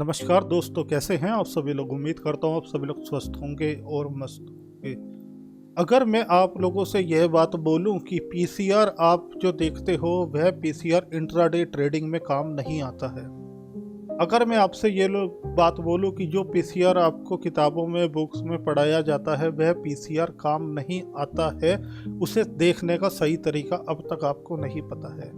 नमस्कार दोस्तों, कैसे हैं आप सभी लोग। उम्मीद करता हूँ आप सभी लोग स्वस्थ होंगे और मस्त होंगे। अगर मैं आप लोगों से यह बात बोलूं कि पीसीआर आप जो देखते हो वह पीसीआर इंट्राडे ट्रेडिंग में काम नहीं आता है। अगर मैं आपसे ये बात बोलूं कि जो पीसीआर आपको किताबों में बुक्स में पढ़ाया जाता है वह पीसीआर काम नहीं आता है, उसे देखने का सही तरीका अब तक आपको नहीं पता है।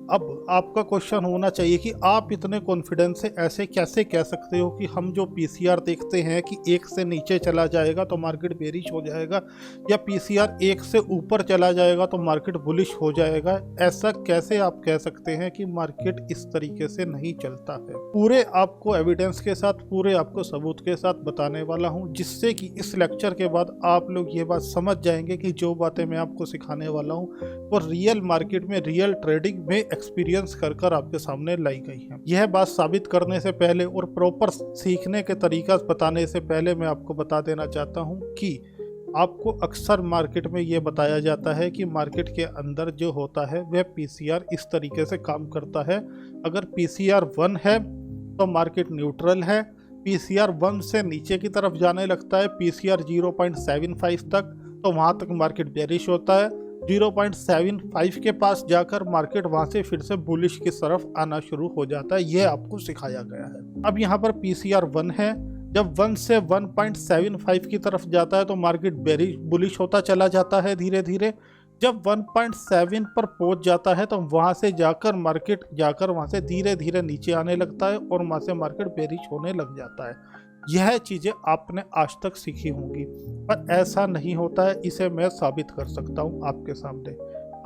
अब आपका क्वेश्चन होना चाहिए कि आप इतने कॉन्फिडेंस से ऐसे कैसे कह सकते हो कि हम जो पीसीआर देखते हैं कि एक से नीचे चला जाएगा तो मार्केट बेरिश हो जाएगा, या पीसीआर एक से ऊपर चला जाएगा तो मार्केट बुलिश हो जाएगा। ऐसा कैसे आप कह सकते हैं कि मार्केट इस तरीके से नहीं चलता है। पूरे आपको एविडेंस के साथ, पूरे आपको सबूत के साथ बताने वाला हूं, जिससे कि इस लेक्चर के बाद आप लोग ये बात समझ जाएंगे कि जो बातें मैं आपको सिखाने वाला हूं वो रियल मार्केट में, रियल ट्रेडिंग में एक्सपीरियंस कर आपके सामने लाई गई है। यह बात साबित करने से पहले और प्रॉपर सीखने के तरीका बताने से पहले मैं आपको बता देना चाहता हूं कि आपको अक्सर मार्केट में यह बताया जाता है कि मार्केट के अंदर जो होता है वह पीसीआर इस तरीके से काम करता है। अगर पीसीआर 1 है तो मार्केट न्यूट्रल है, पीसीआर 1 से नीचे की तरफ जाने लगता है पीसीआर 0.75 तक तो वहां तक मार्केट बेरिश होता है। 0.75 के पास जाकर मार्केट वहां से फिर से बुलिश की तरफ आना शुरू हो जाता है। यह आपको सिखाया गया है। अब यहाँ पर पीसीआर 1 है, जब 1 से 1.75 की तरफ जाता है तो मार्केट बेरिश बुलिश होता चला जाता है धीरे धीरे। जब 1.7 पर पहुंच जाता है तो वहां से जाकर मार्केट वहां से धीरे धीरे नीचे आने लगता है और वहां से मार्केट बेरिश होने लग जाता है। यह चीज़ें आपने आज तक सीखी होंगी, पर ऐसा नहीं होता है। इसे मैं साबित कर सकता हूं आपके सामने।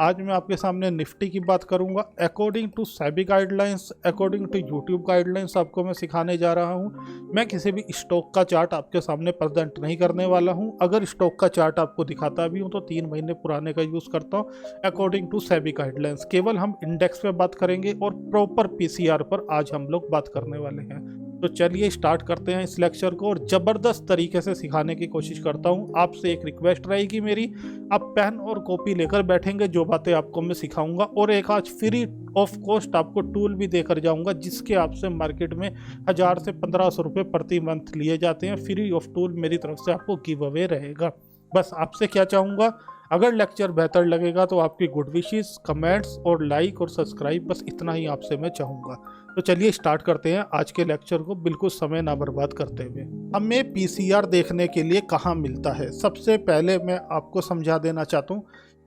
आज मैं आपके सामने निफ्टी की बात करूंगा। According to SEBI guidelines, according to YouTube guidelines आपको मैं सिखाने जा रहा हूं। मैं किसी भी स्टॉक का चार्ट आपके सामने प्रेजेंट नहीं करने वाला हूं। अगर स्टॉक का चार्ट आपको दिखाता भी हूं तो 3 महीने पुराने का यूज़ करता हूं अकॉर्डिंग टू सेबी गाइडलाइंस। केवल हम इंडेक्स पे बात करेंगे और प्रॉपर पीसीआर पर आज हम लोग बात करने वाले हैं। तो चलिए स्टार्ट करते हैं इस लेक्चर को और ज़बरदस्त तरीके से सिखाने की कोशिश करता हूं। आपसे एक रिक्वेस्ट रहेगी मेरी, आप पेन और कॉपी लेकर बैठेंगे, जो बातें आपको मैं सिखाऊंगा, और एक आज फ्री ऑफ कॉस्ट आपको टूल भी देकर जाऊंगा जिसके आपसे मार्केट में 1000 से 1500 रुपये प्रति मंथ लिए जाते हैं। फ्री ऑफ टूल मेरी तरफ से आपको गिव अवे रहेगा। बस आपसे क्या चाहूँगा, अगर लेक्चर बेहतर लगेगा तो आपकी गुड विशेस, कमेंट्स और लाइक और सब्सक्राइब, बस इतना ही आपसे मैं चाहूँगा। तो चलिए स्टार्ट करते हैं आज के लेक्चर को बिल्कुल समय ना बर्बाद करते हुए। हमें पीसीआर देखने के लिए कहाँ मिलता है, सबसे पहले मैं आपको समझा देना चाहता हूँ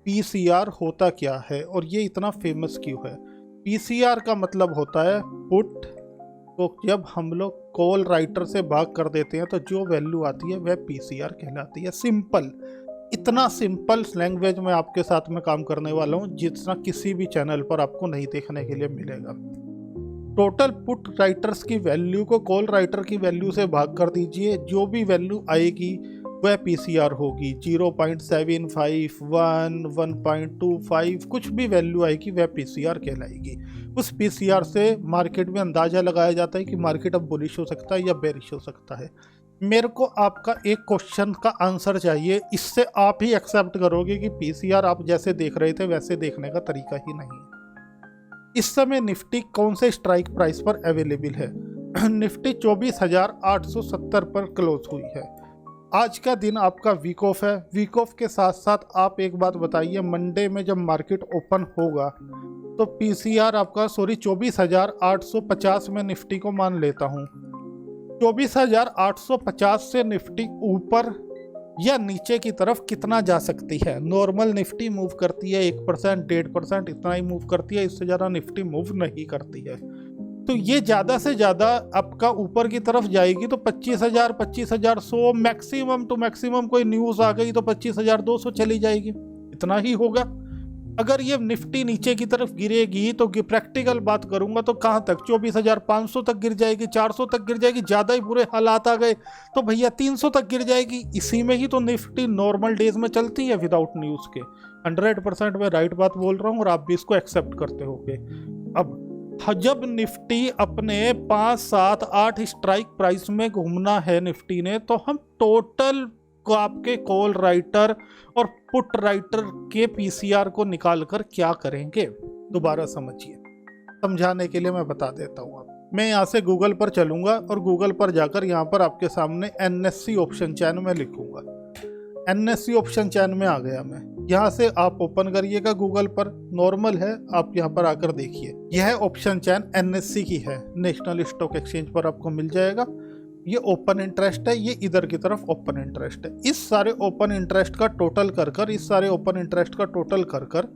पीसीआर होता क्या है और ये इतना फेमस क्यों है। पीसीआर का मतलब होता है पुट को जब हम लोग कॉल राइटर से भाग कर देते हैं तो जो वैल्यू आती है वह पीसीआर कहलाती है। सिंपल, इतना सिंपल लैंग्वेज में आपके साथ में काम करने वाला हूँ जितना किसी भी चैनल पर आपको नहीं देखने के लिए मिलेगा। टोटल पुट राइटर्स की वैल्यू को कॉल राइटर की वैल्यू से भाग कर दीजिए, जो भी वैल्यू आएगी वह पीसीआर होगी। 0.75, 1, 1.25, कुछ भी वैल्यू आएगी वह पीसीआर कहलाएगी। उस पीसीआर से मार्केट में अंदाज़ा लगाया जाता है कि मार्केट अब बुलिश हो सकता है या बेरिश हो सकता है। मेरे को आपका एक क्वेश्चन का आंसर चाहिए, इससे आप ही एक्सेप्ट करोगे कि पीसीआर आप जैसे देख रहे थे वैसे देखने का तरीका ही नहीं है। इस समय निफ्टी कौन से स्ट्राइक प्राइस पर अवेलेबल है? निफ्टी 24,870 पर क्लोज हुई है। आज का दिन आपका वीक ऑफ है। वीक ऑफ के साथ साथ आप एक बात बताइए, मंडे में जब मार्केट ओपन होगा तो पीसीआर आपका 24,850 में निफ्टी को मान लेता हूँ। 24,850 से निफ्टी ऊपर या नीचे की तरफ कितना जा सकती है? नॉर्मल निफ्टी मूव करती है 1%, 1.5%, इतना ही मूव करती है, इससे ज़्यादा निफ्टी मूव नहीं करती है। तो ये ज़्यादा से ज़्यादा आपका ऊपर की तरफ जाएगी तो 25,000, 25,100, मैक्सिमम टू मैक्सिमम कोई न्यूज़ आ गई तो 25,200 चली जाएगी, इतना ही होगा। अगर ये निफ्टी नीचे की तरफ गिरेगी तो प्रैक्टिकल बात करूंगा तो कहाँ तक? 24,500 तक गिर जाएगी, 400 तक गिर जाएगी, ज़्यादा ही बुरे हालात आ गए तो भैया 300 तक गिर जाएगी। इसी में ही तो निफ्टी नॉर्मल डेज में चलती है विदाउट न्यूज़ के। 100% मैं राइट बात बोल रहा हूँ और आप भी इसको एक्सेप्ट करते होगे। अब जब निफ्टी अपने 5, 7, 8 स्ट्राइक प्राइस में घूमना है निफ्टी ने, तो हम टोटल को आपके कॉल राइटर और पुट राइटर के पीसीआर को निकालकर क्या करेंगे? दोबारा समझिए, समझाने के लिए मैं बता देता हूँ। आप मैं यहाँ से गूगल पर चलूँगा और गूगल पर जाकर यहाँ पर आपके सामने NSE ऑप्शन चैन में लिखूँगा। NSE ऑप्शन चैन में आ गया मैं। यहाँ से आप ओपन करिएगा गूगल पर, नॉर्मल है, आप यहाँ पर आकर देखिए। यह ऑप्शन चैन NSE की है, नेशनल स्टॉक एक्सचेंज पर आपको मिल जाएगा। ये ओपन इंटरेस्ट है, ये इधर की तरफ ओपन इंटरेस्ट है। इस सारे ओपन इंटरेस्ट का टोटल कर इस सारे ओपन इंटरेस्ट का टोटल कर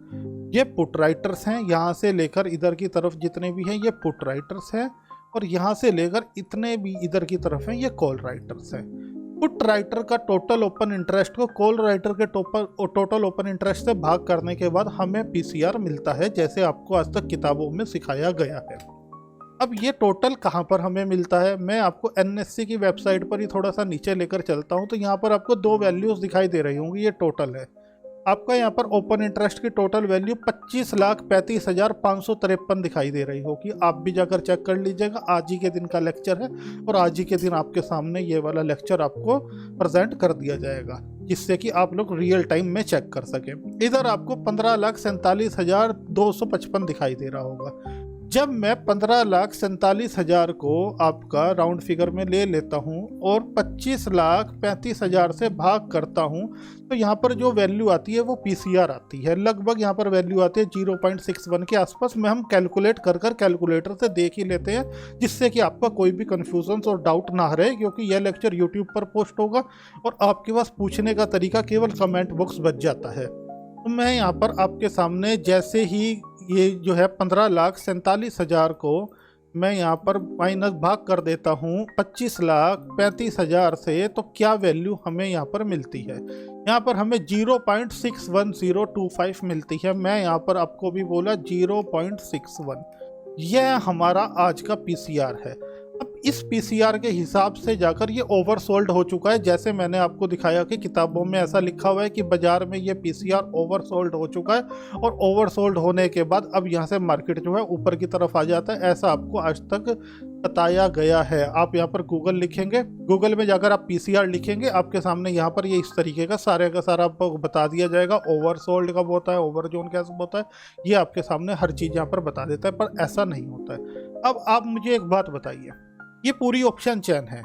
ये पुट राइटर्स हैं। यहाँ से लेकर इधर की तरफ जितने भी हैं ये पुट राइटर्स हैं, और यहाँ से लेकर इतने भी इधर की तरफ हैं ये कॉल राइटर्स हैं। पुट राइटर का टोटल ओपन इंटरेस्ट को कॉल राइटर के टोटल ओपन इंटरेस्ट से भाग करने के बाद हमें PCR मिलता है, जैसे आपको आज तक किताबों में सिखाया गया है। अब ये टोटल कहाँ पर हमें मिलता है, मैं आपको NSE की वेबसाइट पर ही थोड़ा सा नीचे लेकर चलता हूँ। तो यहाँ पर आपको दो वैल्यूज़ दिखाई दे रही होंगी, ये टोटल है आपका। यहाँ पर ओपन इंटरेस्ट की टोटल वैल्यू 25,35,553 दिखाई दे रही होगी। आप भी जाकर चेक कर लीजिएगा, आज ही के दिन का लेक्चर है और आज ही के दिन आपके सामने ये वाला लेक्चर आपको प्रेजेंट कर दिया जाएगा, जिससे कि आप लोग रियल टाइम में चेक कर सकें। इधर आपको 15,47,255 दिखाई दे रहा होगा। जब मैं 15,47,000 को आपका राउंड फिगर में ले लेता हूं और 25,35,000 से भाग करता हूं, तो यहाँ पर जो वैल्यू आती है वो PCR आती है। लगभग यहाँ पर वैल्यू आती है 0.61 के आसपास में। हम कैलकुलेट कर कैलकुलेटर से देख ही लेते हैं, जिससे कि आपका कोई भी कन्फ्यूजन और डाउट ना रहे, क्योंकि यह लेक्चर यूट्यूब पर पोस्ट होगा और आपके पास पूछने का तरीका केवल कमेंट बॉक्स बच जाता है। तो मैं यहाँ पर आपके सामने जैसे ही ये जो है 15,47,000 को मैं यहाँ पर माइनस भाग कर देता हूँ 25,35,000 से, तो क्या वैल्यू हमें यहाँ पर मिलती है। यहाँ पर हमें 0.61025 मिलती है। मैं यहाँ पर आपको भी बोला 0.61, यह हमारा आज का PCR है। अब इस PCR के हिसाब से जाकर ये ओवरसोल्ड हो चुका है। जैसे मैंने आपको दिखाया कि किताबों में ऐसा लिखा हुआ है कि बाजार में ये PCR ओवरसोल्ड हो चुका है, और ओवरसोल्ड होने के बाद अब यहाँ से मार्केट जो है ऊपर की तरफ आ जाता है। ऐसा आपको आज तक बताया गया है। आप यहाँ पर गूगल लिखेंगे, गूगल में जाकर आप PCR लिखेंगे, आपके सामने यहाँ पर ये इस तरीके का सारा आपको बता दिया जाएगा। ओवरसोल्ड कब होता है, ओवरजोन कैसे होता है, ये आपके सामने हर चीज़ यहाँ पर बता देता है, पर ऐसा नहीं होता है। अब आप मुझे एक बात बताइए, ये पूरी ऑप्शन चेन है,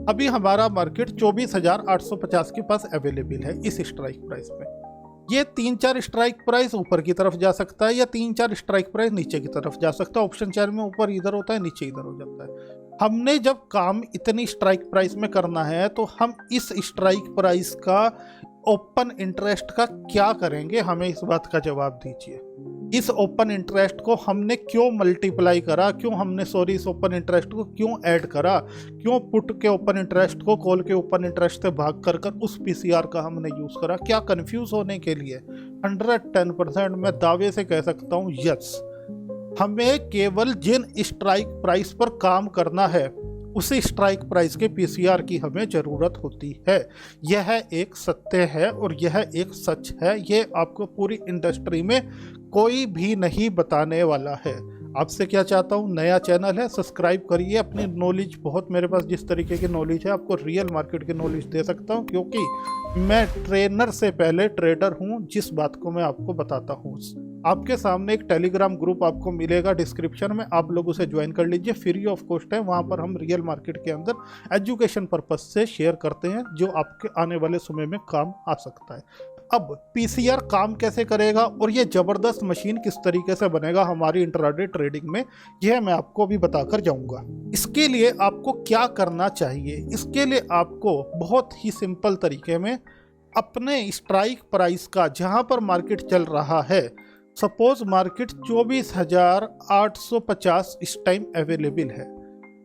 अभी हमारा मार्केट 24,850 के पास अवेलेबल है इस स्ट्राइक प्राइस में। ये 3-4 स्ट्राइक प्राइस ऊपर की तरफ जा सकता है या 3-4 स्ट्राइक प्राइस नीचे की तरफ जा सकता है। ऑप्शन चेन में ऊपर इधर होता है, नीचे इधर हो जाता है। हमने जब काम इतनी स्ट्राइक प्राइस में करना है, तो हम इस स्ट्राइक प्राइस का ओपन इंटरेस्ट का क्या करेंगे, हमें इस बात का जवाब दीजिए। इस ओपन इंटरेस्ट को हमने क्यों मल्टीप्लाई करा, इस ओपन इंटरेस्ट को क्यों ऐड करा, क्यों पुट के ओपन इंटरेस्ट को कॉल के ओपन इंटरेस्ट से भाग कर उस PCR का हमने यूज़ करा, क्या कंफ्यूज होने के लिए। 110% मैं दावे से कह सकता हूँ यस, हमें केवल जिन स्ट्राइक प्राइस पर काम करना है उसी स्ट्राइक प्राइस के PCR की हमें ज़रूरत होती है। यह एक सत्य है और यह एक सच है। ये आपको पूरी इंडस्ट्री में कोई भी नहीं बताने वाला है। आपसे क्या चाहता हूँ, नया चैनल है, सब्सक्राइब करिए। अपनी नॉलेज बहुत, मेरे पास जिस तरीके की नॉलेज है आपको रियल मार्केट की नॉलेज दे सकता हूँ, क्योंकि मैं ट्रेनर से पहले ट्रेडर हूँ। जिस बात को मैं आपको बताता हूँ, आपके सामने एक टेलीग्राम ग्रुप आपको मिलेगा डिस्क्रिप्शन में, आप लोग उसे ज्वाइन कर लीजिए, फ्री ऑफ कॉस्ट है। वहाँ पर हम रियल मार्केट के अंदर एजुकेशन पर्पज से शेयर करते हैं, जो आपके आने वाले समय में काम आ सकता है। अब PCR काम कैसे करेगा और ये ज़बरदस्त मशीन किस तरीके से बनेगा हमारी इंट्राडे ट्रेडिंग में, यह मैं आपको अभी बताकर जाऊंगा। इसके लिए आपको क्या करना चाहिए, इसके लिए आपको बहुत ही सिंपल तरीके में अपने स्ट्राइक प्राइस का, जहां पर मार्केट चल रहा है, सपोज मार्केट 24,850 इस टाइम अवेलेबल है,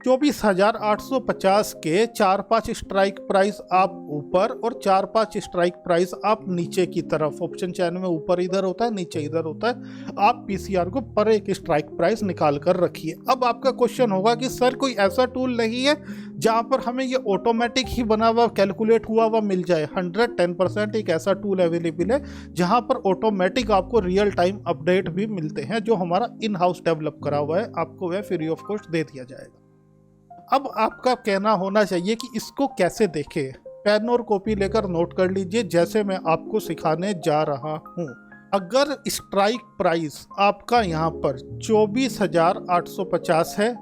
24,850 के 4-5 स्ट्राइक प्राइस आप ऊपर और 4-5 स्ट्राइक प्राइस आप नीचे की तरफ, ऑप्शन चैन में ऊपर इधर होता है, नीचे इधर होता है, आप PCR को पर एक स्ट्राइक प्राइस निकाल कर रखिए। अब आपका क्वेश्चन होगा कि सर कोई ऐसा टूल नहीं है जहां पर हमें ये ऑटोमेटिक ही बना हुआ कैलकुलेट हुआ हुआ मिल जाए। 110% एक ऐसा टूल अवेलेबल है जहां पर ऑटोमेटिक आपको रियल टाइम अपडेट भी मिलते हैं, जो हमारा इन हाउस डेवलप करा हुआ है, आपको वह फ्री ऑफ कॉस्ट दे दिया जाएगा। अब आपका कहना होना चाहिए कि इसको कैसे देखें। पेन और कॉपी लेकर नोट कर लीजिए, जैसे मैं आपको सिखाने जा रहा हूँ। अगर स्ट्राइक प्राइस आपका यहाँ पर 24,850 है,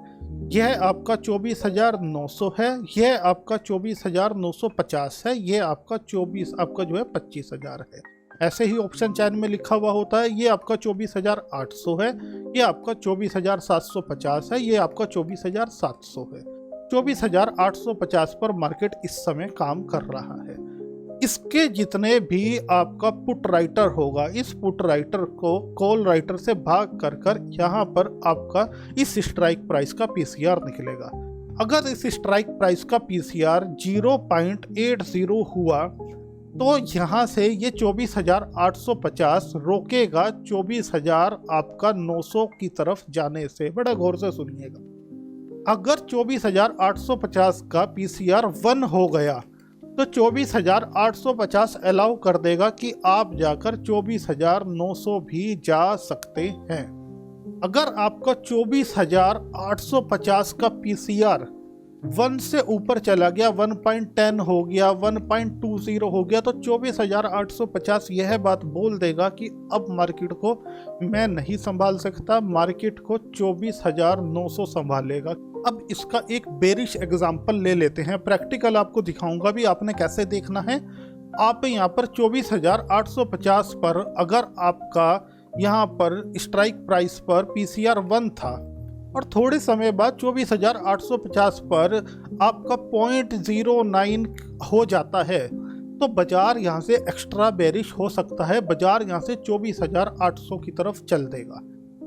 यह आपका 24,900 है, यह आपका 24,950 है, यह आपका 25,000 है। ऐसे ही ऑप्शन चैन में लिखा हुआ होता है, ये आपका 24,800 है, ये आपका 24,750 है, ये आपका 24,700 है। 24,850 पर मार्केट इस समय काम कर रहा है। इसके जितने भी आपका पुट राइटर होगा, इस पुट राइटर को कॉल राइटर से भाग कर यहाँ पर आपका इस स्ट्राइक प्राइस का पीसीआर निकलेगा। अगर इस स्ट्राइक प्राइस का पीसीआर 0.80 हुआ तो यहाँ से ये 24,850 रोकेगा 24,000 आपका 900 की तरफ जाने से। बड़ा गौर से सुनिएगा, अगर 24,850 का पीसीआर 1 हो गया तो 24,850 अलाउ कर देगा कि आप जाकर 24,900 भी जा सकते हैं। अगर आपका 24,850 का पीसीआर 1 से ऊपर चला गया, 1.10 हो गया, 1.20 हो गया, तो 24,850 यह बात बोल देगा कि अब मार्केट को मैं नहीं संभाल सकता, मार्केट को 24,900 संभालेगा। अब इसका एक बेरिश एग्जांपल ले लेते हैं, प्रैक्टिकल आपको दिखाऊंगा भी आपने कैसे देखना है। आप यहाँ पर 24,850 पर अगर आपका यहाँ पर स्ट्राइक प्राइस पर पीसीआर 1 था और थोड़े समय बाद 24,850 पर आपका 0.09 हो जाता है, तो बाजार यहाँ से एक्स्ट्रा बेरिश हो सकता है, बाजार यहाँ से 24,800 की तरफ चल देगा।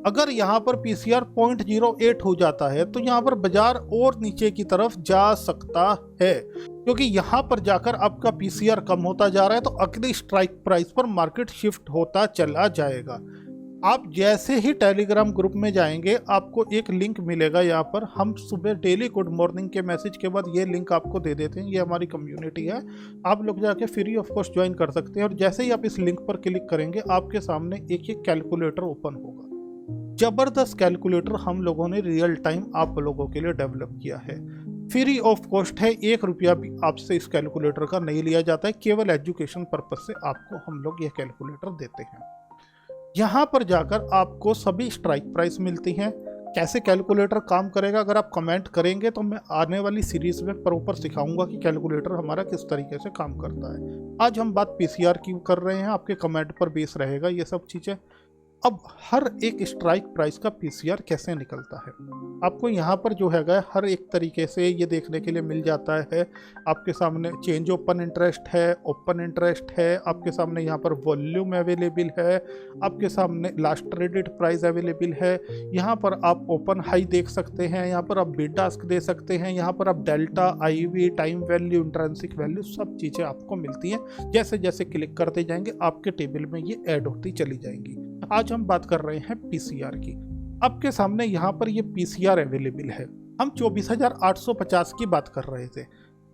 अगर यहाँ पर पीसीआर 0.08 हो जाता है तो यहाँ पर बाजार और नीचे की तरफ जा सकता है, क्योंकि यहाँ पर जाकर आपका पीसीआर कम होता जा रहा है, तो अगले स्ट्राइक प्राइस पर मार्केट शिफ्ट होता चला जाएगा। आप जैसे ही टेलीग्राम ग्रुप में जाएंगे आपको एक लिंक मिलेगा, यहाँ पर हम सुबह डेली गुड मॉर्निंग के मैसेज के बाद ये लिंक आपको दे देते हैं। ये हमारी कम्युनिटी है, आप लोग जाके फ्री ऑफ कॉस्ट ज्वाइन कर सकते हैं। और जैसे ही आप इस लिंक पर क्लिक करेंगे आपके सामने एक कैलकुलेटर ओपन होगा। जबरदस्त कैलकुलेटर हम लोगों ने रियल टाइम आप लोगों के लिए डेवलप किया है, फ्री ऑफ कॉस्ट है, 1 रुपया भी आपसे इस कैलकुलेटर का नहीं लिया जाता है, केवल एजुकेशन पर्पज से आपको हम लोग यह कैलकुलेटर देते हैं। यहाँ पर जाकर आपको सभी स्ट्राइक प्राइस मिलती हैं। कैसे कैलकुलेटर काम करेगा अगर आप कमेंट करेंगे तो मैं आने वाली सीरीज में प्रॉपर सिखाऊंगा कि कैलकुलेटर हमारा किस तरीके से काम करता है। आज हम बात पीसीआर की कर रहे हैं, आपके कमेंट पर बेस रहेगा ये सब चीज़ें। अब हर एक स्ट्राइक प्राइस का पीसीआर कैसे निकलता है आपको यहाँ पर जो है हर एक तरीके से ये देखने के लिए मिल जाता है। आपके सामने चेंज ओपन इंटरेस्ट है, ओपन इंटरेस्ट है, आपके सामने यहाँ पर वॉल्यूम अवेलेबल है, आपके सामने लास्ट ट्रेडेड प्राइस अवेलेबल है। यहाँ पर आप ओपन हाई देख सकते हैं, यहाँ पर आप बिड आस्क दे सकते हैं, यहाँ पर आप delta, IV, time value, intrinsic value सब चीज़ें आपको मिलती हैं। जैसे जैसे क्लिक करते जाएंगे आपके टेबल में ये ऐड होती चली जाएंगी। आज हम बात कर रहे हैं पीसीआर की। आपके सामने यहाँ पर ये पीसीआर अवेलेबल है। हम 24,850 की बात कर रहे थे।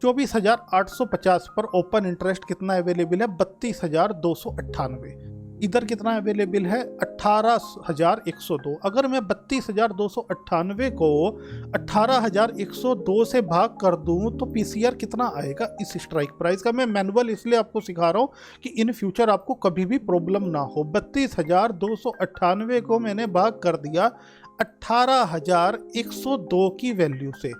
24,850 पर ओपन इंटरेस्ट कितना अवेलेबल है? 32,298। इधर कितना अवेलेबल है? 18,102। अगर मैं 32,298 को 18,102 से भाग कर दूं तो पीसीआर कितना आएगा इस स्ट्राइक प्राइस का? मैं मैनुअल इसलिए आपको सिखा रहा हूं कि इन फ्यूचर आपको कभी भी प्रॉब्लम ना हो। 32,298 को मैंने भाग कर दिया 18,102 की वैल्यू से।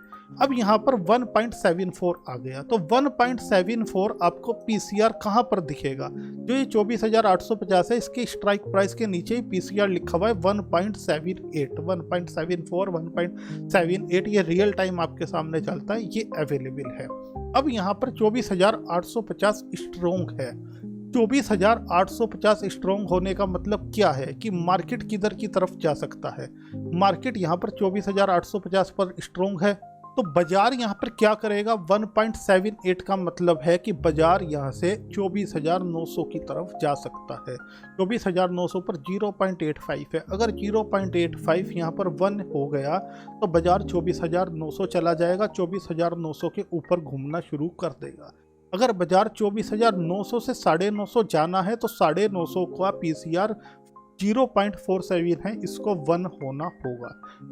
अब यहाँ पर 1.74 आ गया, तो 1.74 आपको पीसीआर कहाँ पर दिखेगा? जो ये 24,850 है इसके स्ट्राइक प्राइस के नीचे ही पीसीआर लिखा हुआ है 1.78, 1.74, 1.78। ये रियल टाइम आपके सामने चलता है, ये अवेलेबल है। अब यहाँ पर 24,850 स्ट्रोंग है। 24,850 स्ट्रोंग होने का मतलब क्या है कि मार्केट किधर की तरफ जा सकता है? मार्केट यहाँ पर 24,850 पर स्ट्रोंग है, तो बाजार यहाँ पर क्या करेगा? 1.78 का मतलब है कि बाजार यहाँ से 24,900 की तरफ जा सकता है। 24,900 पर 0.85 है। अगर 0.85 यहाँ पर 1 हो गया तो बाजार 24,900 चला जाएगा, 24,900 के ऊपर घूमना शुरू कर देगा। अगर बाजार 24,900 से 950 जाना है तो 950 का पीसीआर 0.47 है, इसको 1 होना होगा।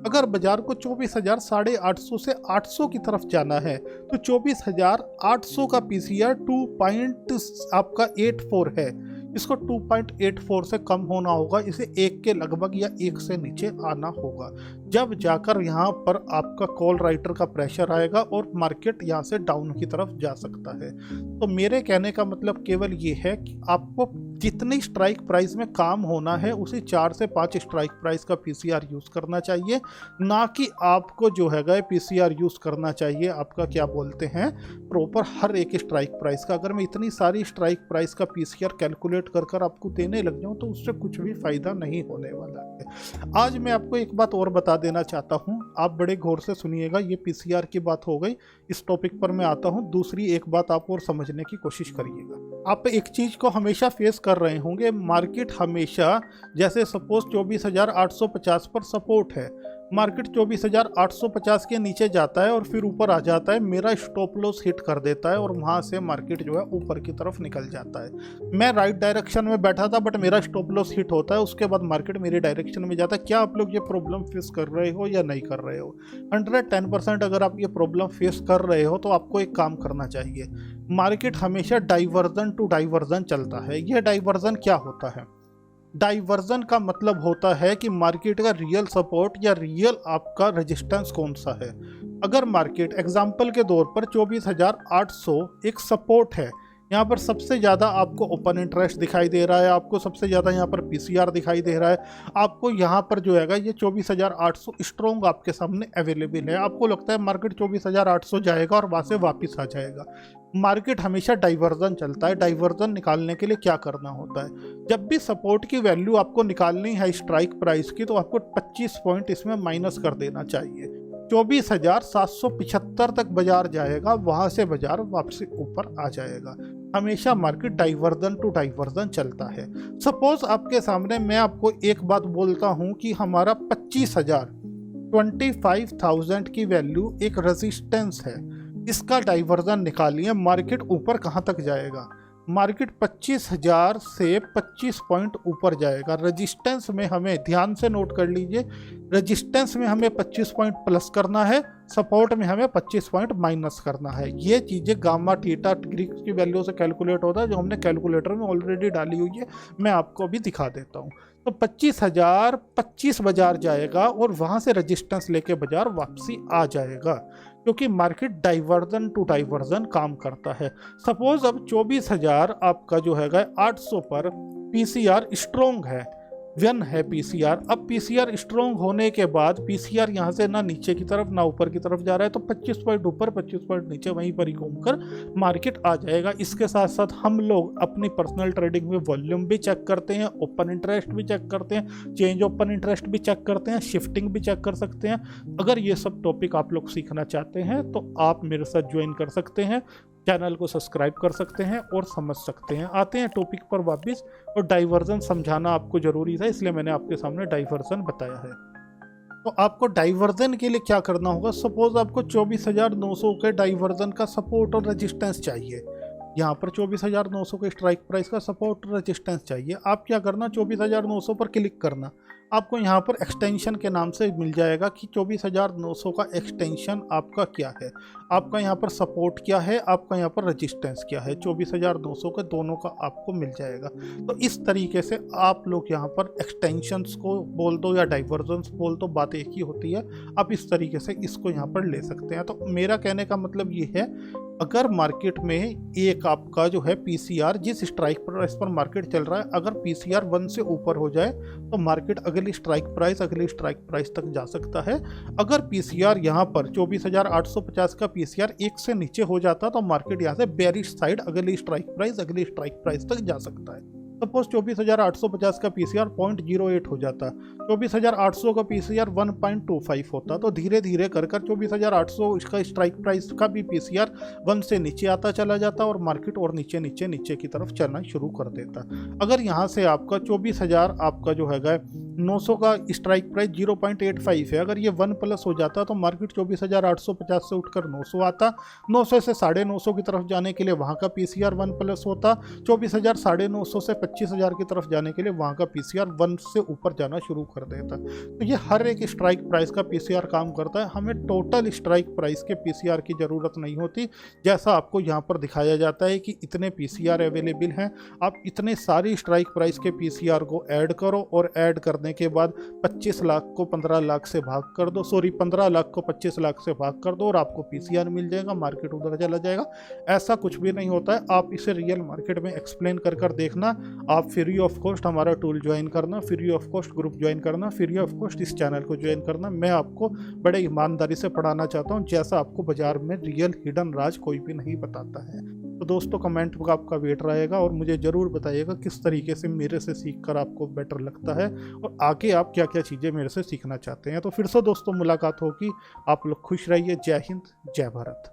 अगर बाजार को 24,800 से 800 की तरफ जाना है तो 24,800 का पीसीआर 2.84 है, इसको 2.84 से कम होना होगा, इसे 1 के लगभग या 1 से नीचे आना होगा, जब जाकर यहाँ पर आपका कॉल राइटर का प्रेशर आएगा और मार्केट यहाँ से डाउन की तरफ जा सकता है। तो मेरे कहने का मतलब केवल ये है कि आपको जितनी स्ट्राइक प्राइस में काम होना है उसी 4 से 5 स्ट्राइक प्राइस का पीसीआर यूज़ करना चाहिए, ना कि आपको जो है पीसीआर यूज़ करना चाहिए आपका क्या बोलते हैं प्रॉपर हर एक स्ट्राइक प्राइस का। अगर मैं इतनी सारी स्ट्राइक प्राइस का पीसीआर कैलकुलेट कर आपको देने लग जाऊं तो उससे कुछ भी फ़ायदा नहीं होने वाला है। आज मैं आपको एक बात और बता देना चाहता हूं, आप बड़े गौर से सुनिएगा। ये पीसीआर की बात हो गई, इस टॉपिक पर मैं आता हूं। दूसरी एक बात आप और समझने की कोशिश करिएगा। आप एक चीज़ को हमेशा फेस कर रहे होंगे, मार्केट हमेशा जैसे सपोज 24,850 पर सपोर्ट है, मार्केट 24,850 के नीचे जाता है और फिर ऊपर आ जाता है, मेरा स्टॉप लॉस हिट कर देता है और वहाँ से मार्केट जो है ऊपर की तरफ निकल जाता है। मैं राइट डायरेक्शन में बैठा था बट मेरा स्टॉप लॉस हिट होता है, उसके बाद मार्केट मेरी डायरेक्शन में जाता है। क्या आप लोग ये प्रॉब्लम फेस कर रहे हो या नहीं कर रहे हो? 110% अगर आप ये प्रॉब्लम फेस कर रहे हो तो आपको एक काम करना चाहिए। मार्केट हमेशा डाइवर्जन टू डाइवर्जन चलता है। यह डाइवर्जन क्या होता है? डाइवर्जन का मतलब होता है कि मार्केट का रियल सपोर्ट या रियल आपका रेजिस्टेंस कौन सा है। अगर मार्केट एग्जांपल के तौर पर 24,800 एक सपोर्ट है, यहाँ पर सबसे ज़्यादा आपको ओपन इंटरेस्ट दिखाई दे रहा है, आपको सबसे ज़्यादा यहाँ पर पीसीआर दिखाई दे रहा है, आपको यहाँ पर जो है ये 24,800 स्ट्रॉन्ग आपके सामने अवेलेबल है। आपको लगता है मार्केट 24,800 जाएगा और वहाँ से वापस आ जाएगा। मार्केट हमेशा डाइवर्जन चलता है। डाइवर्जन निकालने के लिए क्या करना होता है? जब भी सपोर्ट की वैल्यू आपको निकालनी है स्ट्राइक प्राइस की, तो आपको 25 पॉइंट इसमें माइनस कर देना चाहिए। 24,775 तक बाजार जाएगा, वहां से बाजार वापसी ऊपर आ जाएगा। हमेशा मार्केट डाइवर्जन टू डाइवर्जन चलता है। सपोज आपके सामने मैं आपको एक बात बोलता हूं कि हमारा 25,000 की वैल्यू एक रेजिस्टेंस है, इसका डाइवर्जन निकालिए, मार्केट ऊपर कहां तक जाएगा? मार्केट 25,000 से 25 पॉइंट ऊपर जाएगा। रेजिस्टेंस में हमें ध्यान से नोट कर लीजिए, रेजिस्टेंस में हमें 25 पॉइंट प्लस करना है, सपोर्ट में हमें 25 पॉइंट माइनस करना है। ये चीज़ें गामा थीटा ग्रीक की वैल्यू से कैलकुलेट होता है, जो हमने कैलकुलेटर में ऑलरेडी डाली हुई है, मैं आपको अभी दिखा देता हूँ। तो 25,025 बाजार जाएगा और वहाँ से रेजिस्टेंस लेके बाजार वापसी आ जाएगा, क्योंकि मार्केट डाइवर्जन टू डाइवर्जन काम करता है। सपोज अब 24,000 आपका जो है 800 पर पीसीआर स्ट्रोंग है, 1 है पीसीआर। अब पीसीआर स्ट्रोंग होने के बाद पीसीआर यहाँ से ना नीचे की तरफ ना ऊपर की तरफ जा रहा है, तो 25 पॉइंट ऊपर 25 पॉइंट नीचे वहीं पर ही घूमकर मार्केट आ जाएगा। इसके साथ साथ हम लोग अपनी पर्सनल ट्रेडिंग में वॉल्यूम भी चेक करते हैं, ओपन इंटरेस्ट भी चेक करते हैं, चेंज ओपन इंटरेस्ट भी चेक करते हैं, शिफ्टिंग भी चेक कर सकते हैं। अगर ये सब टॉपिक आप लोग सीखना चाहते हैं तो आप मेरे साथ ज्वाइन कर सकते हैं, चैनल को सब्सक्राइब कर सकते हैं और समझ सकते हैं। आते हैं टॉपिक पर वापस, और डाइवर्जन समझाना आपको ज़रूरी था, इसलिए मैंने आपके सामने डाइवर्जन बताया है। तो आपको डाइवर्जन के लिए क्या करना होगा? सपोज आपको 24,900 के डाइवर्जन का सपोर्ट और रेजिस्टेंस चाहिए। यहाँ पर 24,900 के स्ट्राइक प्राइस का सपोर्ट और रेजिस्टेंस चाहिए। आप क्या करना, 24,900 पर क्लिक करना। आपको यहाँ पर एक्सटेंशन के नाम से मिल जाएगा कि 24,900 का एक्सटेंशन आपका क्या है, आपका यहाँ पर सपोर्ट क्या है, आपका यहाँ पर रेजिस्टेंस क्या है। 24,900 के दोनों का आपको मिल जाएगा। तो इस तरीके से आप लोग यहाँ पर एक्सटेंशंस को बोल दो या डाइवर्जेंस बोल दो, बात एक ही होती है। आप इस तरीके से इसको यहाँ पर ले सकते हैं। तो मेरा कहने का मतलब ये है, अगर मार्केट में एक आपका जो है पीसीआर जिस स्ट्राइक प्राइस पर मार्केट चल रहा है, अगर पीसीआर 1 से ऊपर हो जाए तो मार्केट अगली स्ट्राइक प्राइस तक जा सकता है। अगर पीसीआर यहाँ पर 24,850 का पीसीआर 1 से नीचे हो जाता तो मार्केट यहाँ से बेरिश साइड अगली स्ट्राइक प्राइस तक जा सकता है। सपोज 24,850 का पीसीआर 0.08 हो जाता, 24,800 का पीसीआर 1.25 होता, तो धीरे धीरे कर 24,800 इसका स्ट्राइक प्राइस का भी पीसीआर 1 से नीचे आता चला जाता और मार्केट और नीचे की तरफ चलना शुरू कर देता। अगर यहाँ से आपका 24,000 आपका जो है 900 का स्ट्राइक प्राइस 0.85 है। अगर ये 1+ हो जाता तो मार्केट 24,850 से उठकर 900 आता। 900 से 950 की तरफ जाने के लिए वहाँ का पीसीआर 1+ होता। 24,950 से 25,000 की तरफ जाने के लिए वहाँ का पीसीआर 1 से ऊपर जाना शुरू कर देता। तो ये हर एक स्ट्राइक प्राइस का पीसीआर काम करता है। हमें टोटल स्ट्राइक प्राइस के पीसीआर की ज़रूरत नहीं होती। जैसा आपको यहाँ पर दिखाया जाता है कि इतने पीसीआर अवेलेबल हैं, आप इतने सारी स्ट्राइक प्राइस के पीसीआर को ऐड करो और ऐड करने के बाद 25 लाख को 15 लाख से भाग कर दो, 15 लाख को 25 लाख से भाग कर दो और आपको पीसीआर मिल जाएगा, मार्केट उधर चला जाएगा। ऐसा कुछ भी नहीं होता है। आप इसे रियल मार्केट में एक्सप्लेन कर देखना। आप फ्री ऑफ कॉस्ट हमारा टूल ज्वाइन करना, free of cost group join करना, फ्री ऑफ कॉस्ट इस चैनल को ज्वाइन करना। मैं आपको बड़े ईमानदारी से पढ़ाना चाहता हूँ, जैसा आपको बाजार में रियल हिडन राज कोई भी नहीं बताता है। तो दोस्तों, कमेंट का आपका वेट रहेगा और मुझे ज़रूर बताइएगा किस तरीके से मेरे से सीखकर आपको बेटर लगता है और आगे आप क्या क्या चीज़ें मेरे से सीखना चाहते हैं। तो फिर से दोस्तों मुलाकात होगी। आप लोग खुश रहिए। जय हिंद, जय भारत।